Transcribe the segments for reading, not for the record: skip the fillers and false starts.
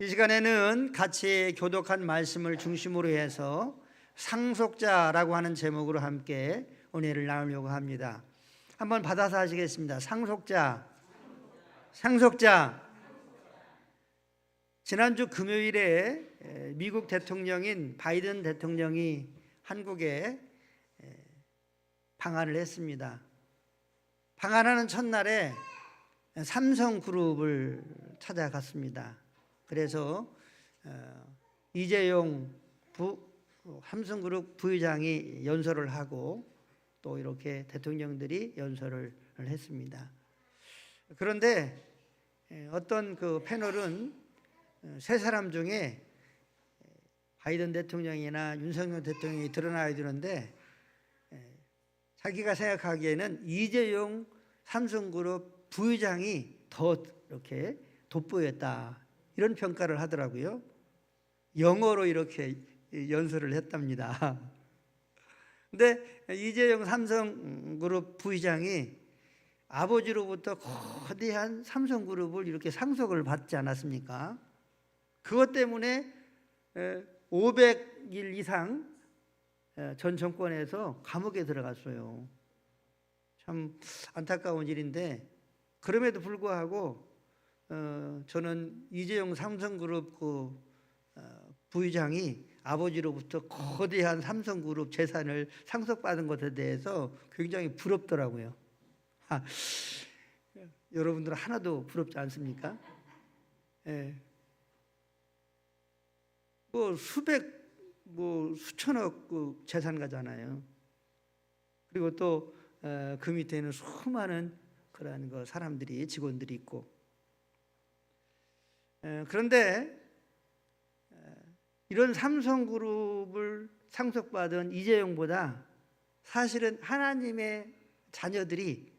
이 시간에는 같이 교독한 말씀을 중심으로 해서 상속자라고 하는 제목으로 함께 은혜를 나누려고 합니다. 한번 받아서 하시겠습니다. 상속자. 지난주 금요일에 미국 대통령인 바이든 대통령이 한국에 방한을 했습니다. 방한하는 첫날에 삼성그룹을 찾아갔습니다. 그래서 이재용 삼성그룹 부회장이 연설을 하고 또 이렇게 대통령들이 연설을 했습니다. 그런데 어떤 그 패널은 세 사람 중에 바이든 대통령이나 윤석열 대통령이 드러나야 되는데 자기가 생각하기에는 이재용 삼성그룹 부회장이 더 이렇게 돋보였다, 이런 평가를 하더라고요. 영어로 이렇게 연설을 했답니다. 근데 이재용 삼성그룹 부회장이 아버지로부터 거대한 삼성그룹을 이렇게 상속을 받지 않았습니까? 그것 때문에 500일 이상 전 정권에서 감옥에 들어갔어요. 참 안타까운 일인데, 그럼에도 불구하고 저는 이재용 삼성그룹 부회장이 아버지로부터 거대한 삼성그룹 재산을 상속받은 것에 대해서 굉장히 부럽더라고요. 여러분들은 하나도 부럽지 않습니까? 수천억 재산 가잖아요. 그리고 또 그 밑에는 수많은 그러한 사람들이, 직원들이 있고. 그런데 이런 삼성그룹을 상속받은 이재용보다 사실은 하나님의 자녀들이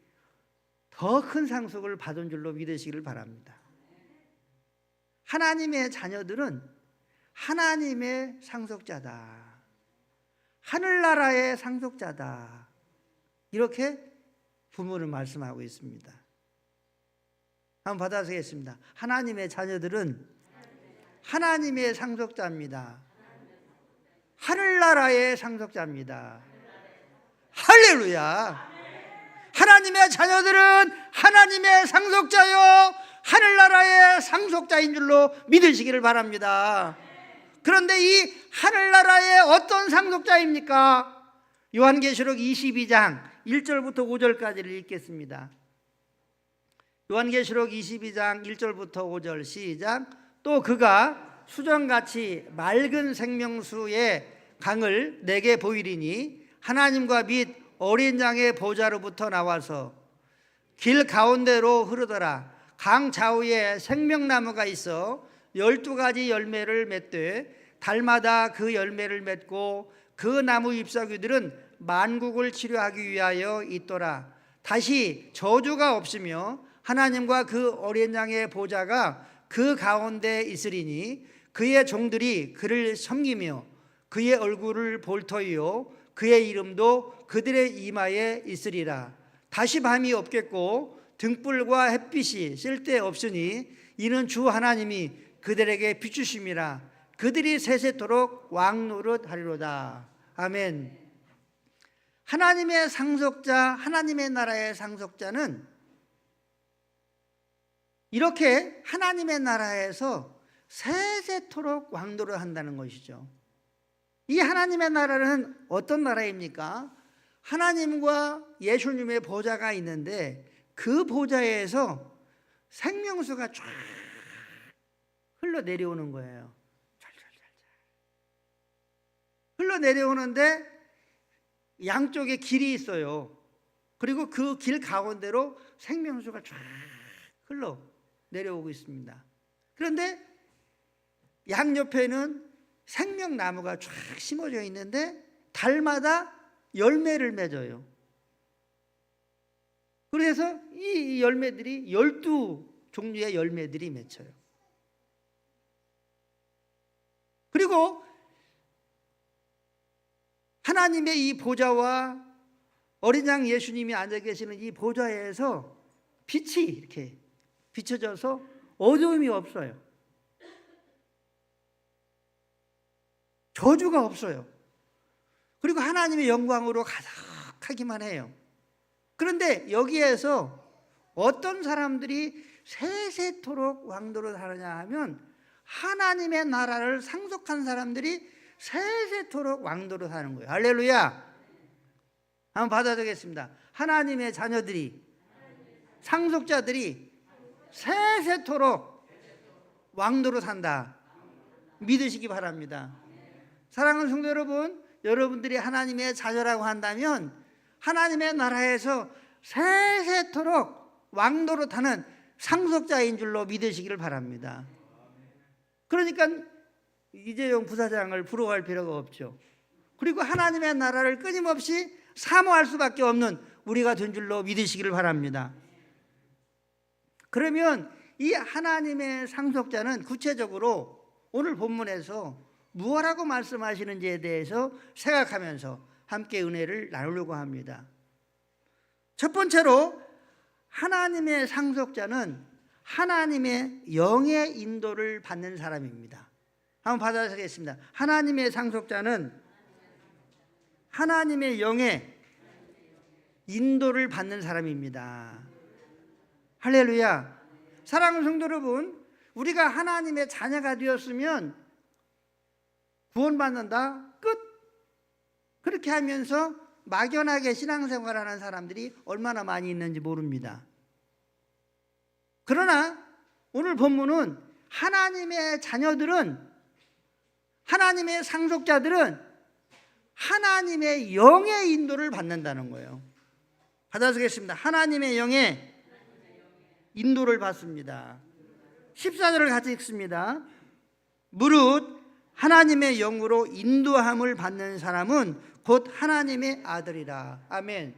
더 큰 상속을 받은 줄로 믿으시기를 바랍니다. 하나님의 자녀들은 하나님의 상속자다, 하늘나라의 상속자다, 이렇게 부모는 말씀하고 있습니다. 한번 받아보겠습니다. 하나님의 자녀들은 하나님의 상속자입니다. 하늘나라의 상속자입니다. 할렐루야. 하나님의 자녀들은 하나님의 상속자요, 하늘나라의 상속자인 줄로 믿으시기를 바랍니다. 그런데 이 하늘나라의 어떤 상속자입니까? 요한계시록 22장 1절부터 5절까지를 읽겠습니다. 요한계시록 22장 1절부터 5절 시작. 또 그가 수정같이 맑은 생명수의 강을 내게 보이리니 하나님과 및 어린 양의 보좌로부터 나와서 길 가운데로 흐르더라. 강 좌우에 생명나무가 있어 12가지 열매를 맺되 달마다 그 열매를 맺고 그 나무 잎사귀들은 만국을 치료하기 위하여 있더라. 다시 저주가 없으며 하나님과 그 어린 양의 보좌가 그 가운데 있으리니 그의 종들이 그를 섬기며 그의 얼굴을 볼 터이요 그의 이름도 그들의 이마에 있으리라. 다시 밤이 없겠고 등불과 햇빛이 쓸데없으니 이는 주 하나님이 그들에게 비추심이라. 그들이 세세토록 왕노릇 하리로다. 아멘. 하나님의 상속자, 하나님의 나라의 상속자는 이렇게 하나님의 나라에서 세세토록 왕노릇 한다는 것이죠. 이 하나님의 나라는 어떤 나라입니까? 하나님과 예수님의 보좌가 있는데 그 보좌에서 생명수가 쫙 흘러내려오는 거예요. 흘러내려오는데 양쪽에 길이 있어요. 그리고 그 길 가운데로 생명수가 쫙 흘러내려오고 있습니다. 그런데 양옆에는 생명나무가 쫙 심어져 있는데 달마다 열매를 맺어요. 그래서 이 열매들이 12종류의 열매들이 맺혀요. 그리고 하나님의 이 보좌와 어린 양 예수님이 앉아 계시는 이 보좌에서 빛이 이렇게 비춰져서 어두움이 없어요. 저주가 없어요. 그리고 하나님의 영광으로 가득하기만 해요. 그런데 여기에서 어떤 사람들이 세세토록 왕도로 사느냐 하면 하나님의 나라를 상속한 사람들이 세세토록 왕도로 사는 거예요. 할렐루야. 한번 받아주겠습니다. 하나님의 자녀들이, 상속자들이 세세토록 왕도로 산다. 믿으시기 바랍니다. 사랑하는 성도 여러분, 여러분들이 하나님의 자녀라고 한다면 하나님의 나라에서 세세토록 왕도로 타는 상속자인 줄로 믿으시기를 바랍니다. 그러니까 이재용 부사장을 부러워할 필요가 없죠. 그리고 하나님의 나라를 끊임없이 사모할 수밖에 없는 우리가 된 줄로 믿으시기를 바랍니다. 그러면 이 하나님의 상속자는 구체적으로 오늘 본문에서 무엇라고 말씀하시는지에 대해서 생각하면서 함께 은혜를 나누려고 합니다. 첫 번째로 하나님의 상속자는 하나님의 영의 인도를 받는 사람입니다. 한번 받아보겠습니다. 하나님의 상속자는 하나님의 영의 인도를 받는 사람입니다. 할렐루야. 사랑하는 성도 여러분, 우리가 하나님의 자녀가 되었으면 구원받는다, 끝. 그렇게 하면서 막연하게 신앙생활하는 사람들이 얼마나 많이 있는지 모릅니다. 그러나 오늘 본문은 하나님의 자녀들은, 하나님의 상속자들은 하나님의 영의 인도를 받는다는 거예요. 받아쓰겠습니다. 하나님의 영의 인도를 받습니다. 14절을 같이 읽습니다. 무릇 하나님의 영으로 인도함을 받는 사람은 곧 하나님의 아들이라. 아멘.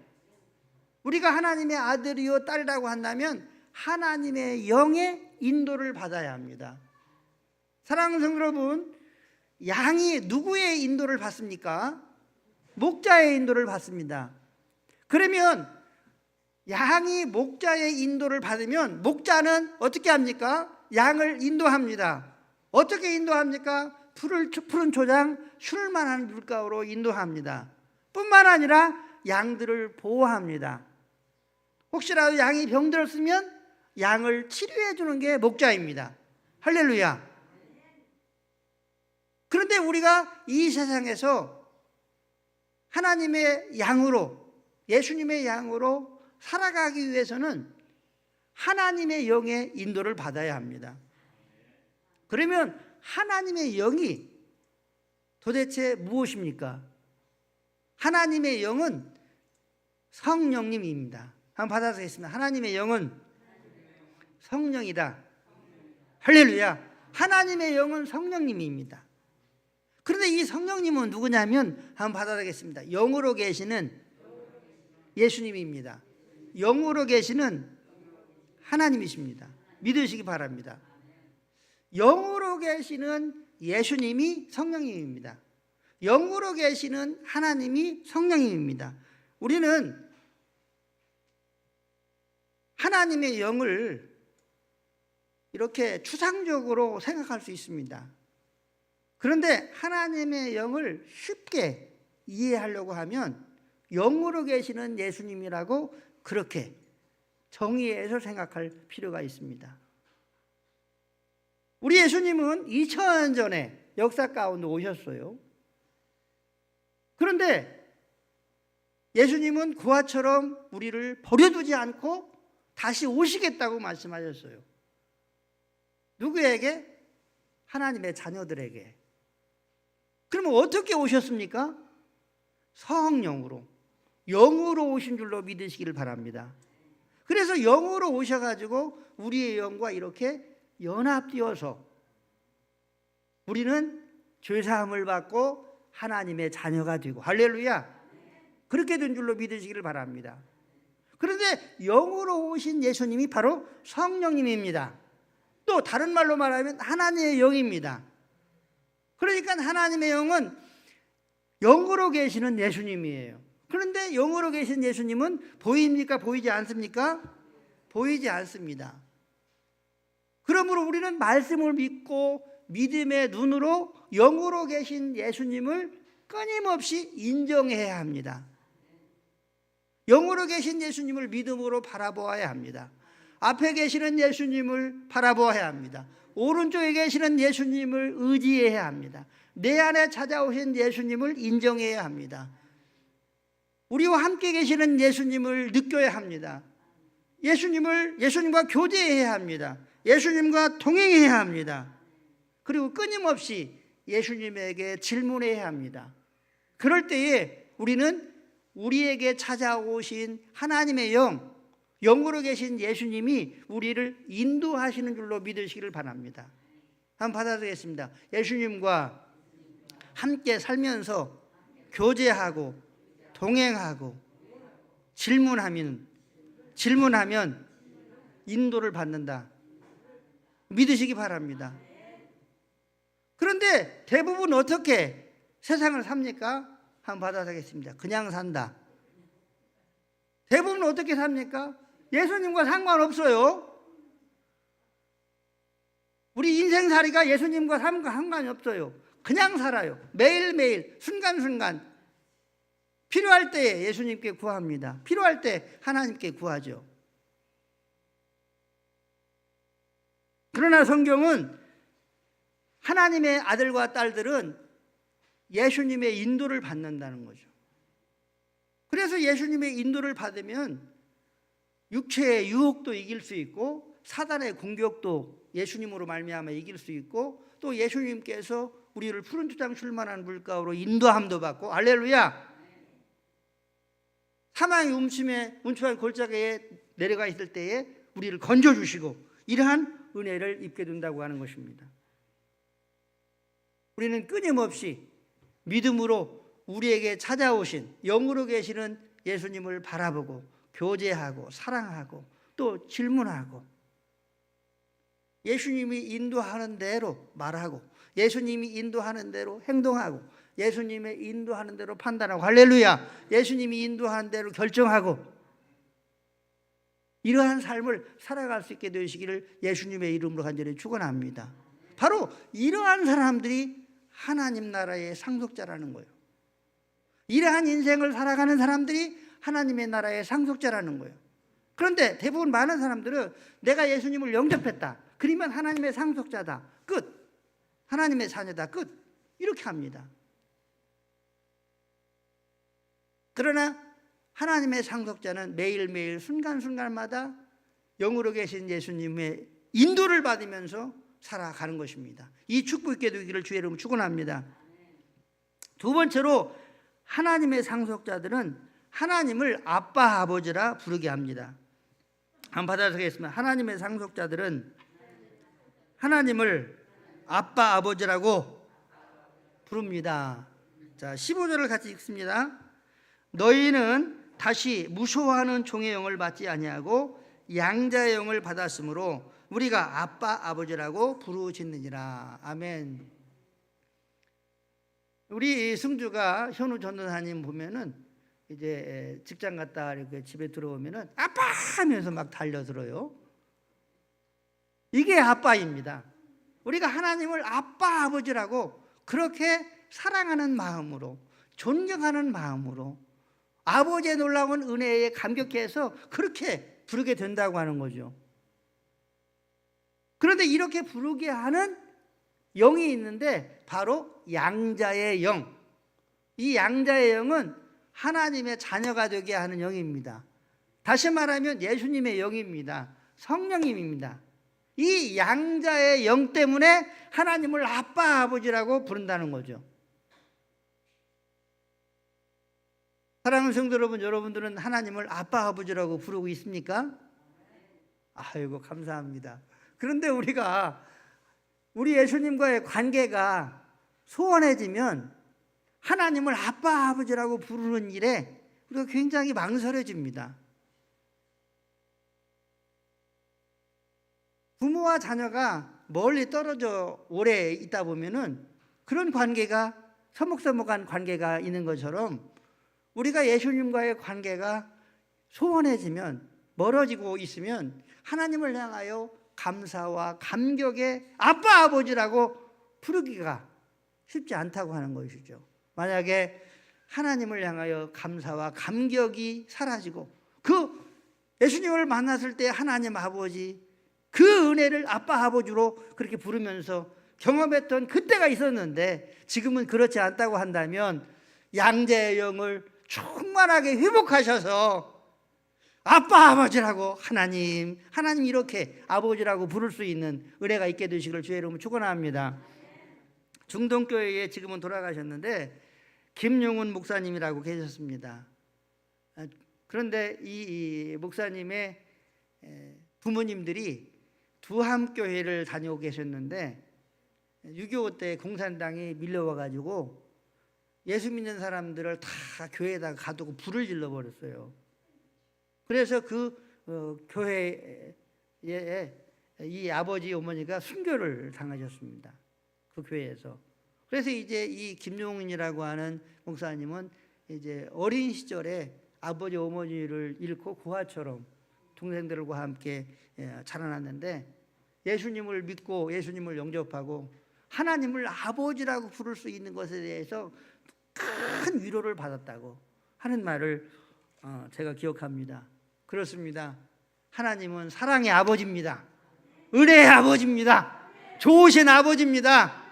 우리가 하나님의 아들이요 딸이라고 한다면 하나님의 영의 인도를 받아야 합니다. 사랑하는 성도 여러분, 양이 누구의 인도를 받습니까? 목자의 인도를 받습니다. 그러면 양이 목자의 인도를 받으면 목자는 어떻게 합니까? 양을 인도합니다. 어떻게 인도합니까? 푸른 초장 쉴만한 물가로 인도합니다. 뿐만 아니라 양들을 보호합니다. 혹시라도 양이 병들었으면 양을 치료해 주는 게 목자입니다. 할렐루야. 그런데 우리가 이 세상에서 하나님의 양으로, 예수님의 양으로 살아가기 위해서는 하나님의 영의 인도를 받아야 합니다. 그러면 하나님의 영이 도대체 무엇입니까? 하나님의 영은 성령님입니다. 한번 받아보겠습니다. 하나님의 영은 성령이다. 할렐루야. 하나님의 영은 성령님입니다. 그런데 이 성령님은 누구냐면 한번 받아보겠습니다. 영으로 계시는 예수님입니다. 영으로 계시는 하나님이십니다. 믿으시기 바랍니다. 영으로 계시는 예수님이 성령님입니다. 영으로 계시는 하나님이 성령님입니다. 우리는 하나님의 영을 이렇게 추상적으로 생각할 수 있습니다. 그런데 하나님의 영을 쉽게 이해하려고 하면 영으로 계시는 예수님이라고 그렇게 정의해서 생각할 필요가 있습니다. 우리 예수님은 2000년 전에 역사 가운데 오셨어요. 그런데 예수님은 그와처럼 우리를 버려두지 않고 다시 오시겠다고 말씀하셨어요. 누구에게? 하나님의 자녀들에게. 그러면 어떻게 오셨습니까? 성령으로, 영으로 오신 줄로 믿으시기를 바랍니다. 그래서 영으로 오셔가지고 우리의 영과 이렇게 연합되어서 우리는 죄사함을 받고 하나님의 자녀가 되고, 할렐루야, 그렇게 된 줄로 믿으시기를 바랍니다. 그런데 영으로 오신 예수님이 바로 성령님입니다. 또 다른 말로 말하면 하나님의 영입니다. 그러니까 하나님의 영은 영으로 계시는 예수님이에요. 그런데 영으로 계신 예수님은 보입니까? 보이지 않습니까? 보이지 않습니다. 그러므로 우리는 말씀을 믿고 믿음의 눈으로 영으로 계신 예수님을 끊임없이 인정해야 합니다. 영으로 계신 예수님을 믿음으로 바라보아야 합니다. 앞에 계시는 예수님을 바라보아야 합니다. 오른쪽에 계시는 예수님을 의지해야 합니다. 내 안에 찾아오신 예수님을 인정해야 합니다. 우리와 함께 계시는 예수님을 느껴야 합니다. 예수님과 교제해야 합니다. 예수님과 동행해야 합니다. 그리고 끊임없이 예수님에게 질문해야 합니다. 그럴 때에 우리는 우리에게 찾아오신 하나님의 영으로 계신 예수님이 우리를 인도하시는 줄로 믿으시기를 바랍니다. 한번 받아드리겠습니다. 예수님과 함께 살면서 교제하고 동행하고 질문하면 인도를 받는다. 믿으시기 바랍니다. 그런데 대부분 어떻게 세상을 삽니까? 한번 받아드리겠습니다. 그냥 산다. 대부분 어떻게 삽니까? 예수님과 상관없어요. 우리 인생살이가 예수님과 상관이 없어요. 그냥 살아요. 매일매일 순간순간 필요할 때 예수님께 구합니다. 필요할 때 하나님께 구하죠. 그러나 성경은 하나님의 아들과 딸들은 예수님의 인도를 받는다는 거죠. 그래서 예수님의 인도를 받으면 육체의 유혹도 이길 수 있고 사단의 공격도 예수님으로 말미암아 이길 수 있고 또 예수님께서 우리를 푸른 초장 출만한 물가로 인도함도 받고 할렐루야. 사망의 움침한 골짜기에 내려가 있을 때에 우리를 건져주시고 이러한 은혜를 입게 된다고 하는 것입니다. 우리는 끊임없이 믿음으로 우리에게 찾아오신 영으로 계시는 예수님을 바라보고 교제하고 사랑하고 또 질문하고 예수님이 인도하는 대로 말하고 예수님이 인도하는 대로 행동하고 예수님의 인도하는 대로 판단하고 할렐루야. 예수님이 인도하는 대로 결정하고 이러한 삶을 살아갈 수 있게 되시기를 예수님의 이름으로 간절히 축원합니다. 바로 이러한 사람들이 하나님 나라의 상속자라는 거예요. 이러한 인생을 살아가는 사람들이 하나님의 나라의 상속자라는 거예요. 그런데 대부분 많은 사람들은 내가 예수님을 영접했다. 그러면 하나님의 상속자다. 끝. 하나님의 자녀다. 끝. 이렇게 합니다. 그러나 하나님의 상속자는 매일매일 순간순간마다 영으로 계신 예수님의 인도를 받으면서 살아가는 것입니다. 이 축복 있게 되기를 주의 이름으로 축원합니다. 두 번째로 하나님의 상속자들은 하나님을 아빠 아버지라 부르게 합니다. 한번 받아보겠습니다. 하나님의 상속자들은 하나님을 아빠 아버지라고 부릅니다. 자, 15절을 같이 읽습니다. 너희는 다시 무소하는 종의 영을 받지 아니하고 양자의 영을 받았으므로 우리가 아빠 아버지라고 부르짖느니라. 아멘. 우리 승주가 현우 전도사님 보면은 이제 직장 갔다 이렇게 집에 들어오면은 아빠 하면서 막 달려들어요. 이게 아빠입니다. 우리가 하나님을 아빠 아버지라고 그렇게 사랑하는 마음으로 존경하는 마음으로 아버지의 놀라운 은혜에 감격해서 그렇게 부르게 된다고 하는 거죠. 그런데 이렇게 부르게 하는 영이 있는데 바로 양자의 영. 이 양자의 영은 하나님의 자녀가 되게 하는 영입니다. 다시 말하면 예수님의 영입니다. 성령님입니다. 이 양자의 영 때문에 하나님을 아빠 아버지라고 부른다는 거죠. 사랑하는 성도 여러분, 여러분들은 하나님을 아빠 아버지라고 부르고 있습니까? 아이고 감사합니다. 그런데 우리 예수님과의 관계가 소원해지면 하나님을 아빠 아버지라고 부르는 일에 우리가 굉장히 망설여집니다. 부모와 자녀가 멀리 떨어져 오래 있다 보면은 그런 관계가 서먹서먹한 관계가 있는 것처럼 우리가 예수님과의 관계가 소원해지면 멀어지고 있으면 하나님을 향하여 감사와 감격의 아빠 아버지라고 부르기가 쉽지 않다고 하는 것이죠. 만약에 하나님을 향하여 감사와 감격이 사라지고 그 예수님을 만났을 때 하나님 아버지 그 은혜를 아빠 아버지로 그렇게 부르면서 경험했던 그때가 있었는데 지금은 그렇지 않다고 한다면 양자의 영을 충만하게 회복하셔서 아빠 아버지라고 하나님 이렇게 아버지라고 부를 수 있는 은혜가 있게 되시기를 주의 이름으로 축원합니다. 중동교회에 지금은 돌아가셨는데 김용훈 목사님이라고 계셨습니다. 그런데 이 목사님의 부모님들이 두함교회를 다니고 계셨는데 6.25 때 공산당이 밀려와가지고 예수 믿는 사람들을 다 교회에다가 가두고 불을 질러버렸어요. 그래서 그 교회에 이 아버지 어머니가 순교를 당하셨습니다. 그 교회에서. 그래서 이제 이 김용훈이라고 하는 목사님은 이제 어린 시절에 아버지 어머니를 잃고 고아처럼 동생들과 함께 자라났는데 예수님을 믿고 예수님을 영접하고 하나님을 아버지라고 부를 수 있는 것에 대해서 큰 위로를 받았다고 하는 말을 제가 기억합니다. 그렇습니다. 하나님은 사랑의 아버지입니다. 은혜의 아버지입니다. 좋으신 아버지입니다.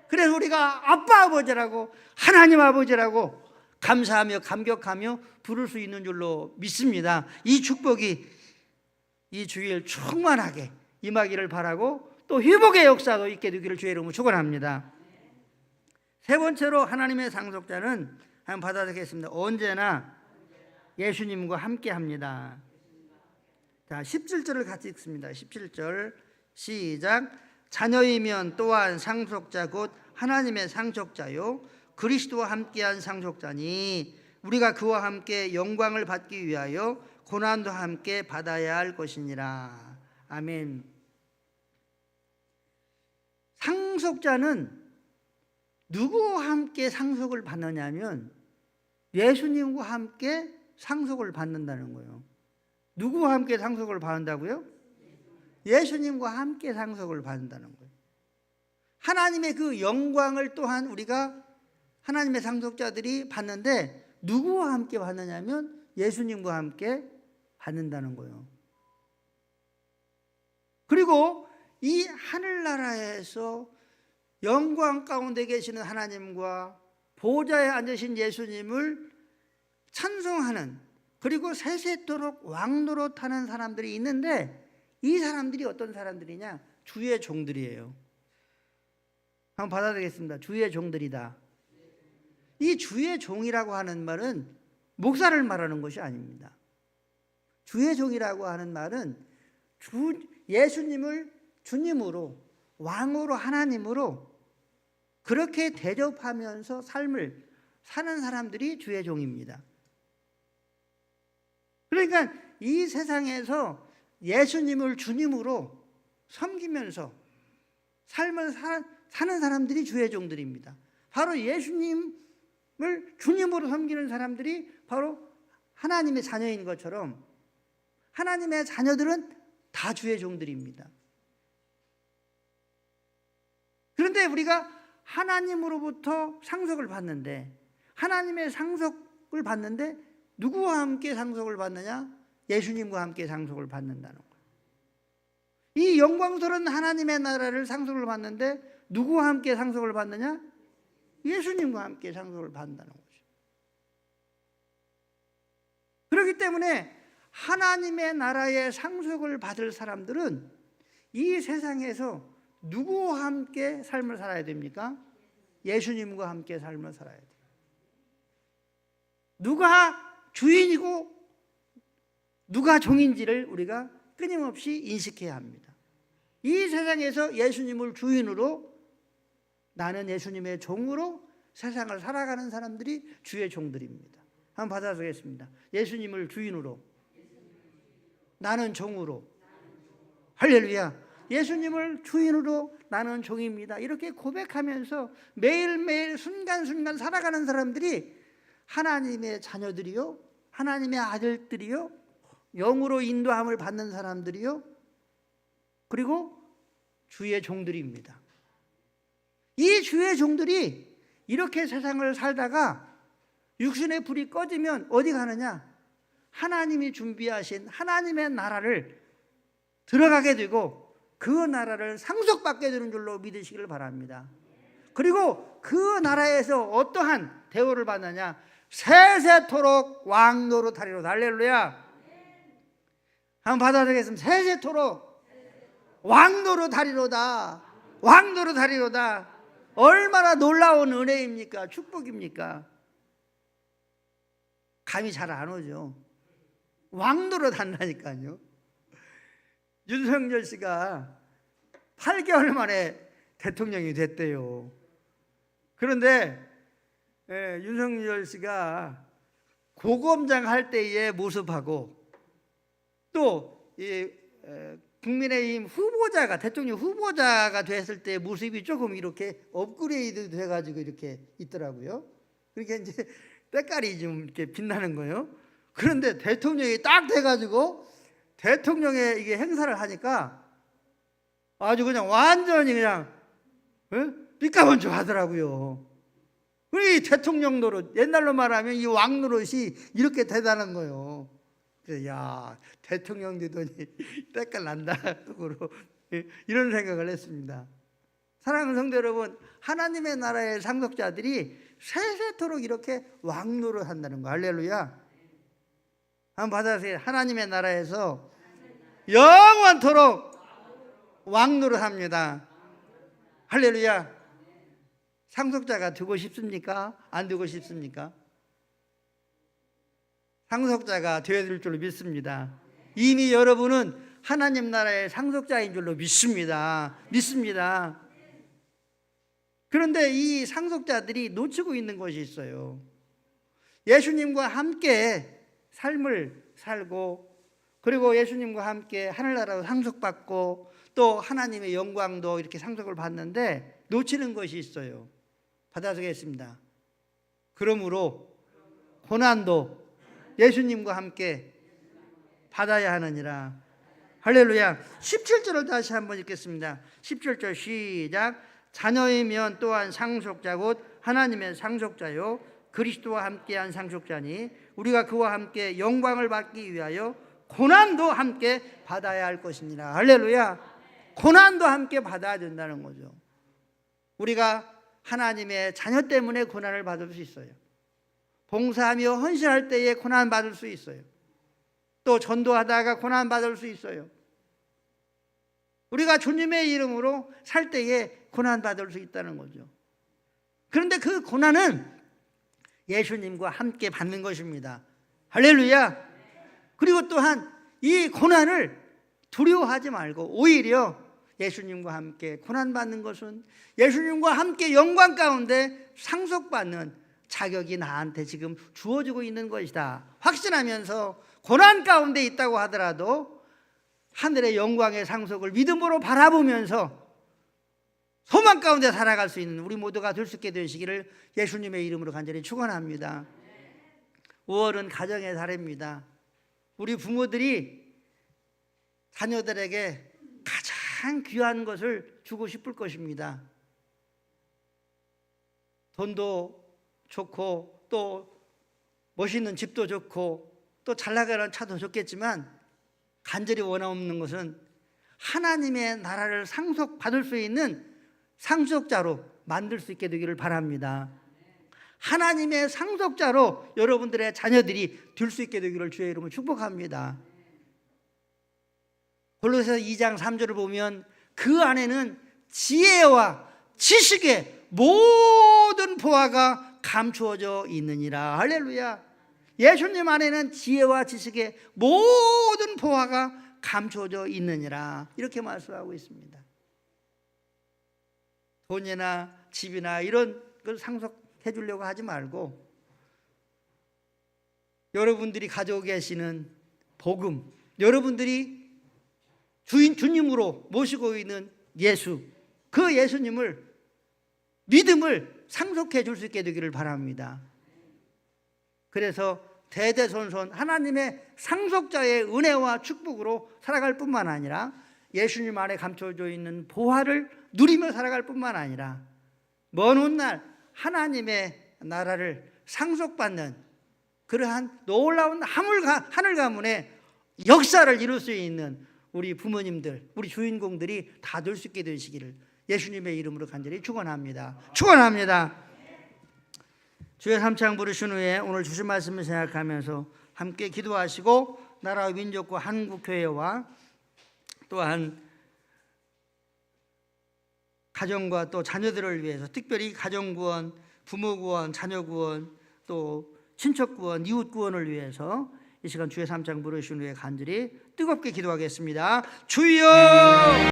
그래서 우리가 아빠 아버지라고 하나님 아버지라고 감사하며 감격하며 부를 수 있는 줄로 믿습니다. 이 축복이 이 주일 충만하게 임하기를 바라고 또 회복의 역사도 있게 되기를 주의 이름으로 축원합니다. 세 번째로 하나님의 상속자는 한번 받아들이겠습니다. 언제나 예수님과 함께 합니다. 자, 17절을 같이 읽습니다. 17절 시작. 자녀이면 또한 상속자 곧 하나님의 상속자요 그리스도와 함께한 상속자니 우리가 그와 함께 영광을 받기 위하여 고난도 함께 받아야 할 것이니라. 아멘. 상속자는 누구와 함께 상속을 받느냐면 예수님과 함께 상속을 받는다는 거예요. 누구와 함께 상속을 받는다고요? 예수님과 함께 상속을 받는다는 거예요. 하나님의 그 영광을 또한 우리가 하나님의 상속자들이 받는데 누구와 함께 받느냐면 예수님과 함께 받는다는 거예요. 그리고 이 하늘나라에서 영광 가운데 계시는 하나님과 보좌에 앉으신 예수님을 찬송하는 그리고 세세토록 왕노릇하는 사람들이 있는데 이 사람들이 어떤 사람들이냐? 주의 종들이에요. 한번 받아들이겠습니다. 주의 종들이다. 이 주의 종이라고 하는 말은 목사를 말하는 것이 아닙니다. 주의 종이라고 하는 말은 예수님을 주님으로 왕으로 하나님으로 그렇게 대접하면서 삶을 사는 사람들이 주의 종입니다. 그러니까 이 세상에서 예수님을 주님으로 섬기면서 삶을 사는 사람들이 주의 종들입니다. 바로 예수님을 주님으로 섬기는 사람들이 바로 하나님의 자녀인 것처럼 하나님의 자녀들은 다 주의 종들입니다. 그런데 우리가 하나님으로부터 상속을 받는데 하나님의 상속을 받는데 누구와 함께 상속을 받느냐? 예수님과 함께 상속을 받는다는 거예요. 이 영광스러운 하나님의 나라를 상속을 받는데 누구와 함께 상속을 받느냐? 예수님과 함께 상속을 받는다는 거죠. 그렇기 때문에 하나님의 나라의 상속을 받을 사람들은 이 세상에서 누구와 함께 삶을 살아야 됩니까? 예수님과 함께 삶을 살아야 돼요. 누가 주인이고 누가 종인지를 우리가 끊임없이 인식해야 합니다. 이 세상에서 예수님을 주인으로 나는 예수님의 종으로 세상을 살아가는 사람들이 주의 종들입니다. 한번 받아보겠습니다. 예수님을 주인으로 나는 종으로 할렐루야. 예수님을 주인으로 나는 종입니다. 이렇게 고백하면서 매일매일 순간순간 살아가는 사람들이 하나님의 자녀들이요 하나님의 아들들이요 영으로 인도함을 받는 사람들이요 그리고 주의 종들입니다. 이 주의 종들이 이렇게 세상을 살다가 육신의 불이 꺼지면 어디 가느냐? 하나님이 준비하신 하나님의 나라를 들어가게 되고 그 나라를 상속받게 되는 줄로 믿으시기를 바랍니다. 그리고 그 나라에서 어떠한 대우를 받느냐? 세세토록 왕노릇하리로다. 할렐루야. 한번 받아들이겠습니다. 세세토록 왕노릇하리로다. 왕노릇하리로다. 얼마나 놀라운 은혜입니까? 축복입니까? 감이 잘 안 오죠. 왕노릇 한다니까요. 윤석열 씨가 8개월 만에 대통령이 됐대요. 그런데 윤석열 씨가 고검장 할 때의 모습하고 또 국민의힘 후보자가 대통령 후보자가 됐을 때 모습이 조금 이렇게 업그레이드 돼가지고 이렇게 있더라고요. 그러니까 이제 때깔이 좀 이렇게 빛나는 거예요. 그런데 대통령이 딱 돼가지고 대통령의 이게 행사를 하니까 아주 그냥 완전히 그냥 삐까번쩍 하더라고요. 우리 대통령 노릇, 옛날로 말하면 이 왕 노릇이 이렇게 대단한 거예요. 그래서 야, 대통령 되더니 때깔 난다 속으로 이런 생각을 했습니다. 사랑하는 성도 여러분, 하나님의 나라의 상속자들이 세세토록 이렇게 왕 노릇 한다는 거. 할렐루야. 한번 받아주세요. 하나님의 나라에서 영원토록 왕 노릇 합니다. 할렐루야. 상속자가 되고 싶습니까? 안 되고 싶습니까? 상속자가 되어야 될 줄로 믿습니다. 이미 여러분은 하나님 나라의 상속자인 줄로 믿습니다. 믿습니다. 그런데 이 상속자들이 놓치고 있는 것이 있어요. 예수님과 함께 삶을 살고 그리고 예수님과 함께 하늘나라로 상속받고 또 하나님의 영광도 이렇게 상속을 받는데 놓치는 것이 있어요. 받아주겠습니다. 그러므로 고난도 예수님과 함께 받아야 하느니라. 할렐루야. 17절을 다시 한번 읽겠습니다. 17절 시작. 자녀이면 또한 상속자 곧 하나님의 상속자요 그리스도와 함께한 상속자니 우리가 그와 함께 영광을 받기 위하여 고난도 함께 받아야 할 것입니다. 할렐루야. 고난도 함께 받아야 된다는 거죠. 우리가 하나님의 자녀 때문에 고난을 받을 수 있어요. 봉사하며 헌신할 때에 고난 받을 수 있어요. 또 전도하다가 고난 받을 수 있어요. 우리가 주님의 이름으로 살 때에 고난 받을 수 있다는 거죠. 그런데 그 고난은 예수님과 함께 받는 것입니다. 할렐루야. 그리고 또한 이 고난을 두려워하지 말고 오히려 예수님과 함께 고난받는 것은 예수님과 함께 영광 가운데 상속받는 자격이 나한테 지금 주어지고 있는 것이다 확신하면서 고난 가운데 있다고 하더라도 하늘의 영광의 상속을 믿음으로 바라보면서 소망 가운데 살아갈 수 있는 우리 모두가 될 수 있게 되시기를 예수님의 이름으로 간절히 축원합니다. 5월은 가정의 달입니다. 우리 부모들이 자녀들에게 가장 귀한 것을 주고 싶을 것입니다. 돈도 좋고 또 멋있는 집도 좋고 또 잘나가는 차도 좋겠지만 간절히 원하는 것은 하나님의 나라를 상속받을 수 있는 상속자로 만들 수 있게 되기를 바랍니다. 하나님의 상속자로 여러분들의 자녀들이 될 수 있게 되기를 주의 이름으로 축복합니다. 골로새서 2장 3절을 보면 그 안에는 지혜와 지식의 모든 보화가 감추어져 있느니라. 할렐루야. 예수님 안에는 지혜와 지식의 모든 보화가 감추어져 있느니라. 이렇게 말씀하고 있습니다. 돈이나 집이나 이런 걸 상속해 주려고 하지 말고 여러분들이 가지고 계시는 복음, 여러분들이 주님으로 모시고 있는 예수, 그 예수님을 믿음을 상속해 줄 수 있게 되기를 바랍니다. 그래서 대대손손 하나님의 상속자의 은혜와 축복으로 살아갈 뿐만 아니라 예수님 안에 감춰져 있는 보화를 누리며 살아갈 뿐만 아니라 먼 훗날 하나님의 나라를 상속받는 그러한 놀라운 하늘 가문의 역사를 이룰 수 있는 우리 부모님들, 우리 주인공들이 다 될 수 있게 되시기를 예수님의 이름으로 간절히 축원합니다. 축원합니다. 주의 삼창 부르신 후에 오늘 주신 말씀을 생각하면서 함께 기도하시고 나라와 민족과 한국교회와 또한 가정과 또 자녀들을 위해서 특별히 가정구원, 부모구원, 자녀구원, 또 친척구원, 이웃구원을 위해서 이 시간 주의 삼창 부르신 후에 간절히 뜨겁게 기도하겠습니다. 주여!